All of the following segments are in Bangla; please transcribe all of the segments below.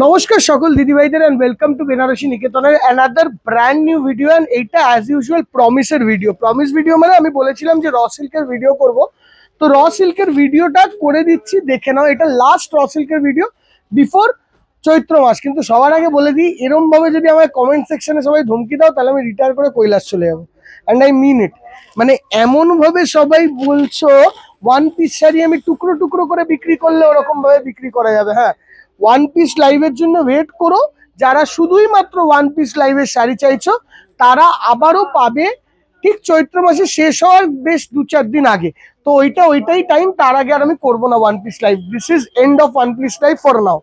নমস্কার সকল দিদিভাইদের এন্ড ওয়েলকাম টু বেনারসি নিকেতনের another brand new video. And এইটা অ্যাজ ইউজুয়াল প্রমিসের ভিডিও। প্রমিস ভিডিও মানে আমি বলেছিলাম যে র সিল্কের ভিডিও করব, তো র সিল্কের ভিডিওটা করে দিচ্ছি, দেখে নাও। এটা লাস্ট র সিল্কের ভিডিও বিফোর চৈত্র মাস। কিন্তু সবার আগে বলে দিই, এরম ভাবে যদি আমার কমেন্ট সেকশনে সবাই ধমকি দাও তাহলে আমি রিটায়ার করে কৈলাস চলে যাবো। অ্যান্ড আই মিন ইট। মানে এমন ভাবে সবাই বলছো ওয়ান পিস শাড়ি আমি টুকরো টুকরো করে বিক্রি করলে ওরকম ভাবে বিক্রি করা যাবে। হ্যাঁ, ওয়ান পিস লাইভের জন্য ওয়েট করো। যারা শুধুই মাত্র ওয়ান পিস লাইভের শাড়ি চাইছো তারা আবারও পাবে ঠিক চৈত্র মাসে শেষ হওয়ার বেশ 2-4 দিন আগে। তো ওইটাই টাইম, তার আগে আর আমি করবো না one piece live. This is end of one piece live for now.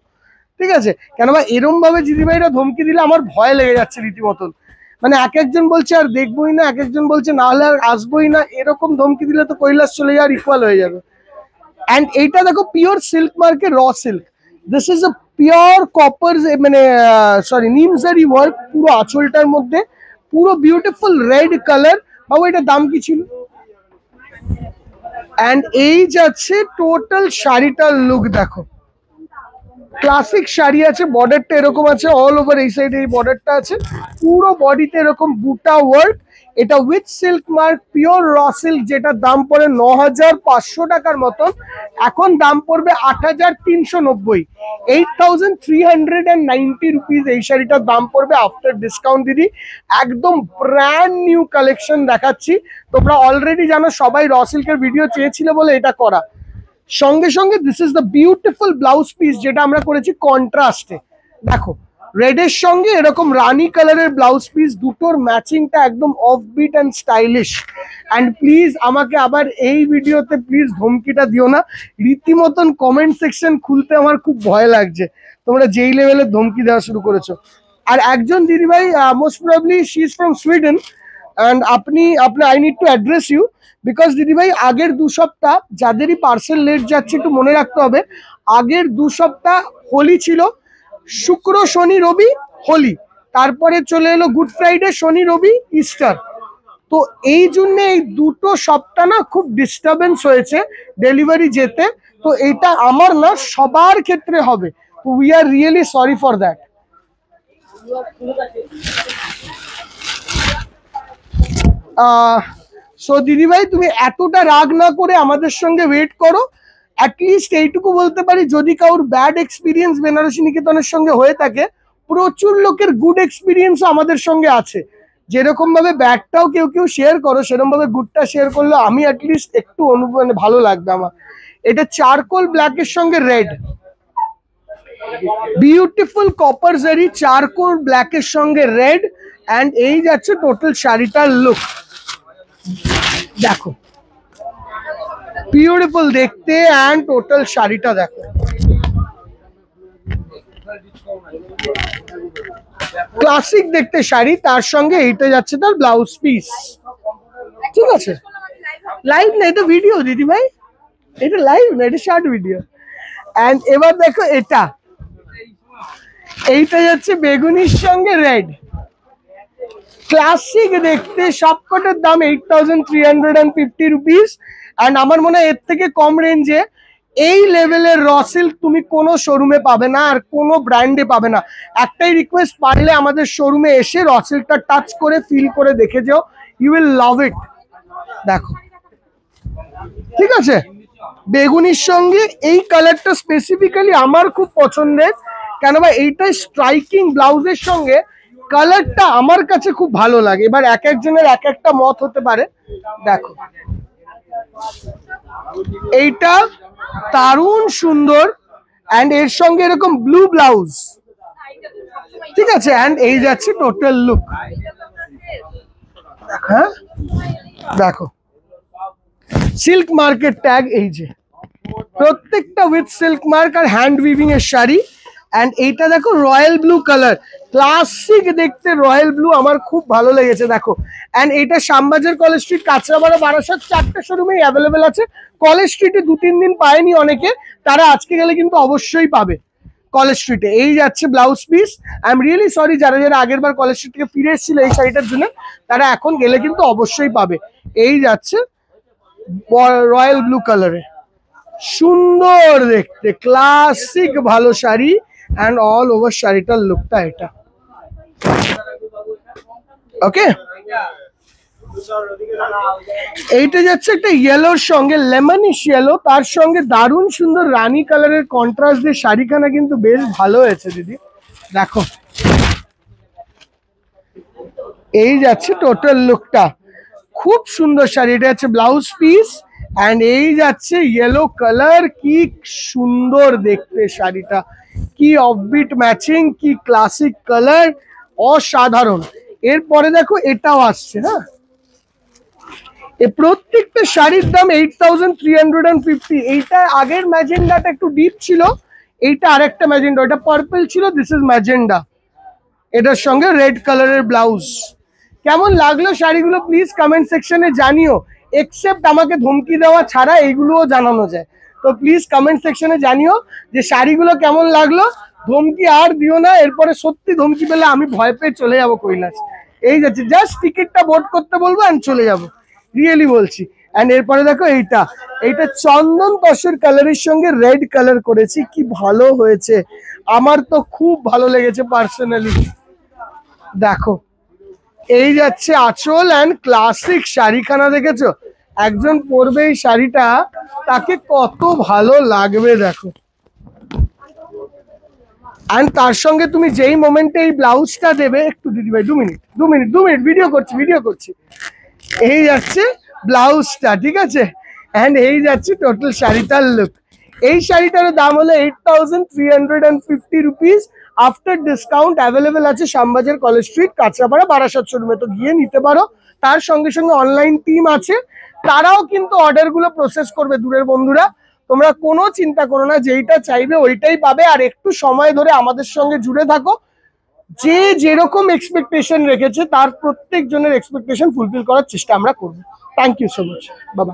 ঠিক আছে? কেননা এরম ভাবে দিদিভাইরা ধমকি দিলে আমার ভয় লেগে যাচ্ছে রীতিমতন। মানে এক একজন বলছে আর দেখবোই না, এক একজন বলছে না হলে আর আসবোই না। এরকম ধমকি দিলে তো কৈলাস চলে যাওয়ার ইকুয়াল হয়ে যাবে। অ্যান্ড এইটা দেখো পিওর সিল্ক মার্কের raw silk. This is a pure copper, মানে সরি নিমজারি ওয়ার্ক পুরো আঁচলটার মধ্যে, পুরো বিউটিফুল রেড কালার। বাবু এটার দাম কি ছিল? অ্যান্ড এই যাচ্ছে টোটাল শাড়িটার লুক দেখো। ক্লাসিক শাড়ি আছে, বর্ডারটা এরকম আছে অল ওভার, এই সাইডে এই বর্ডারটা আছে, পুরো বডিতে এরকম বুটা ওয়ার্ক। এটা with silk mark, pure raw silk, যেটার দাম পড়ে ৯,৫০০ টাকার মতন। এখন দাম পড়বে ৮,৩৯০, 8,390 রুপিস এই শাড়িটার দাম পড়বে আফটার ডিসকাউন্ট। দিদি একদম ব্র্যান্ড নিউ কালেকশন দেখাচ্ছি। তোমরা অলরেডি জানো সবাই র সিল্কের ভিডিও চেয়েছিল বলে এটা করা। সঙ্গে সঙ্গে this is the beautiful blouse piece, যেটা আমরা করেছি কন্ট্রাস্টে। দেখো রেডের সঙ্গে এরকম রানী কালারের ব্লাউজ পিস, দুটোর ম্যাচিংটা একদম offbeat and stylish. And please আমাকে আবার এই ভিডিওতে প্লিজ ধমকিটা দিও না। রীতিমতন কমেন্ট সেকশন খুলতে আমার খুব ভয় লাগছে, তোমরা যেই লেভেলের ধমকি দেওয়া শুরু করেছো। আর একজন দিদিভাই, most probably she is from Sweden, and I need to address you because দিদিভাই আগের 2 সপ্তাহ যাদেরই পার্সেল লেট যাচ্ছে একটু মনে রাখতে হবে। আগের 2 সপ্তাহ হোলি ছিল, শুক্র শনি রবি হোলি, তারপরে চলে এলো গুড ফ্রাইডে, শনি রবি ইস্টার। তো এই জন্য এই 2টো সপ্তাহ না খুব ডিস্টারবেন্স হয়েছে ডেলিভারি যেতে। তো এটা আমার না, সবার ক্ষেত্রে হবে। তো we are really sorry for that. So দিদিভাই তুমি এতটা রাগ না করে আমাদের সঙ্গে ওয়েট করো। অ্যাটলিস্ট এইটুকু বলতে পারি, যদি কারোর ব্যাড এক্সপিরিয়েন্স বেনারসি নিকেতনের সঙ্গে হয়ে থাকে, প্রচুর লোকের গুড এক্সপিরিয়েন্স আমাদের সঙ্গে আছে। যেরকম ভাবে ব্যাডটাও কেউ কেউ শেয়ার করো, সেরকম ভাবে গুডটা শেয়ার করলে আমি অ্যাটলিস্ট একটু মানে ভালো লাগবে আমার। এটা চারকোল ব্ল্যাকের সঙ্গে রেড, বিউটিফুল কপার জারি, চারকোল ব্ল্যাকের সঙ্গে রেড। অ্যান্ড এই যাচ্ছে টোটাল শাড়িটার লুক। দেখো বিউটিফুল দেখতে, অ্যান্ড টোটাল শাড়িটা দেখো ক্লাসিক দেখতে শাড়ি, তার সঙ্গে এইটা যাচ্ছে তার ব্লাউজ পিস। ঠিক আছে? লাইভ না, এটা ভিডিও দিদি ভাই, এটা লাইভ না, এটা শর্ট ভিডিও। অ্যান্ড এবার দেখো এইটা যাচ্ছে বেগুনির সঙ্গে রেড, ক্লাসিক দেখতে। সবকটার দাম 8,350 রুপিস। অ্যান্ড আমার মনে হয় এর থেকে কম রেঞ্জে এই লেভেলের র সিল্ক তুমি কোনো শোরুমে পাবে না, আর কোনো ব্র্যান্ডে পাবে না। একটাই রিকোয়েস্ট, পারলে আমাদের শোরুমে এসে র সিল্কটা টাচ করে ফিল করে দেখে যাও, ইউ উইল লাভ ইট। দেখো ঠিক আছে, বেগুনির সঙ্গে এই কালারটা স্পেসিফিক্যালি আমার খুব পছন্দের, কেননা এইটা স্ট্রাইকিং ব্লাউজের সঙ্গে কালারটা আমার কাছে খুব ভালো লাগে। এবার এক একজনের এক একটা মত হতে পারে। দেখো এইটা দারুণ সুন্দর, অ্যান্ড এর সঙ্গে এরকম ব্লু ব্লাউজ। ঠিক আছে? অ্যান্ড এই যাচ্ছে টোটাল লুক। হ্যাঁ দেখো সিল্ক মার্কের ট্যাগ, এই যে প্রত্যেকটা উইথ সিল্ক মার্ক আর হ্যান্ড উইভিং এর শাড়ি। অ্যান্ড এইটা দেখো রয়্যাল ব্লু কালার, ক্লাসিক দেখতে রয়্যাল ব্লু, আমার খুব ভালো লেগেছে। দেখো অ্যান্ড এইটা শ্যামবাজার, কলেজ স্ট্রিট, কাঁচরাপাড়া, বারাসাত 4টে শোরুমেই অ্যাভেলেবেল আছে। কলেজ স্ট্রিটে 2-3 দিন পায়নি অনেকে, তারা আজকে গেলে কিন্তু অবশ্যই পাবে কলেজ স্ট্রিটে। এই যাচ্ছে blouse piece. I am really sorry যারা যারা আগের বার কলেজ স্ট্রিট থেকে ফিরে এসেছিল এই শাড়িটার জন্য, তারা এখন গেলে কিন্তু অবশ্যই পাবে। এই যাচ্ছে রয়্যাল ব্লু কালারে, সুন্দর দেখতে ক্লাসিক ভালো শাড়ি। অ্যান্ড অল ওভার শাড়িটার লুকটা এটা। ওকে, এইটা যাচ্ছে একটা ইয়েলোর সঙ্গে, লেমনিশ ইয়েলো, তার সঙ্গে দারুণ সুন্দর রানী কালারের কন্ট্রাস্ট দিয়ে শাড়িখানা কিন্তু বেশ ভালো হয়েছে দিদি। দেখো এই যাচ্ছে টোটাল লুকটা, খুব সুন্দর শাড়ি। এটা হচ্ছে ব্লাউজ পিস অ্যান্ড এই যাচ্ছে ইয়েলো কালার, কি সুন্দর দেখতে শাড়িটা, কি অফবিট ম্যাচিং, কি ক্লাসিক কালার, অসাধারণ। এরপরে দেখো এটাও আসছে। হ্যাঁ, এই প্রত্যেকটা শাড়ির দাম 8350। এইটা আগের ম্যাজেন্ডাটা একটু ডিপ ছিল, এইটা আরেকটা ম্যাজেন্ডা, এটা পার্পল ছিল, দিস ইজ ম্যাজেন্ডা। এটার সঙ্গে রেড কালারের ব্লাউজ। কেমন লাগলো শাড়িগুলো প্লিজ কমেন্ট সেকশনে জানিও, এক্সেপ্ট আমাকে ধমকি দেওয়া ছাড়া এইগুলোও জানানো যায়। তো প্লিজ কমেন্ট সেকশনে জানিও যে শাড়িগুলো কেমন লাগলো। ধমকি আর দিও না, এরপরে সত্যি ধমকি পেলে আমি ভয় পেয়ে চলে যাবো কৈলাস। এই যাচ্ছে, জাস্ট টিকিটটা বোর্ড করতে বলবো অ্যান্ড চলে যাবো, রিয়েলি বলছি। অ্যান্ড এরপরে দেখো এইটা, এইটা চন্দন তসর কালারের সঙ্গে রেড কালার করেছি, কি ভালো হয়েছে, আমার তো খুব ভালো লেগেছে পার্সোনালি। দেখো এই যাচ্ছে আঁচল অ্যান্ড ক্লাসিক শাড়িখানা, দেখেছো একজন পরবে এই শাড়িটা, তাকে কত ভালো লাগবে দেখো। অ্যান্ড তার সঙ্গে তুমি যেই মোমেন্টে এই ব্লাউজটা দেবে, একটু দিদি ভাই 2 মিনিট ভিডিও করছি। এই যাচ্ছে ব্লাউজটা, ঠিক আছে, অ্যান্ড এই যাচ্ছে টোটাল শাড়িটার লুক। এই শাড়িটার দাম হলো 8350 রুপিস। আফটার ডিসকাউন্ট অ্যাভেলেবেল আছে শ্যামবাজার, কলেজ স্ট্রিট, কাঁচরাপাড়া, বারাসাত শোরুমে, তো গিয়ে নিতে পারো। তার সঙ্গে সঙ্গে অনলাইন টিম আছে, তারাও কিন্তু অর্ডারগুলো প্রসেস করবে। দূরের বন্ধুরা তোমরা কোনো চিন্তা করো না, যেইটা চাইবে ওইটাই পাবে। আর একটু সময় ধরে আমাদের সঙ্গে জুড়ে থাকো, যে যেরকম এক্সপেকটেশন রেখেছে তার প্রত্যেক জনের এক্সপেকটেশন ফুলফিল করার চেষ্টা আমরা করবো। থ্যাংক ইউ সো মাচ, বাবা।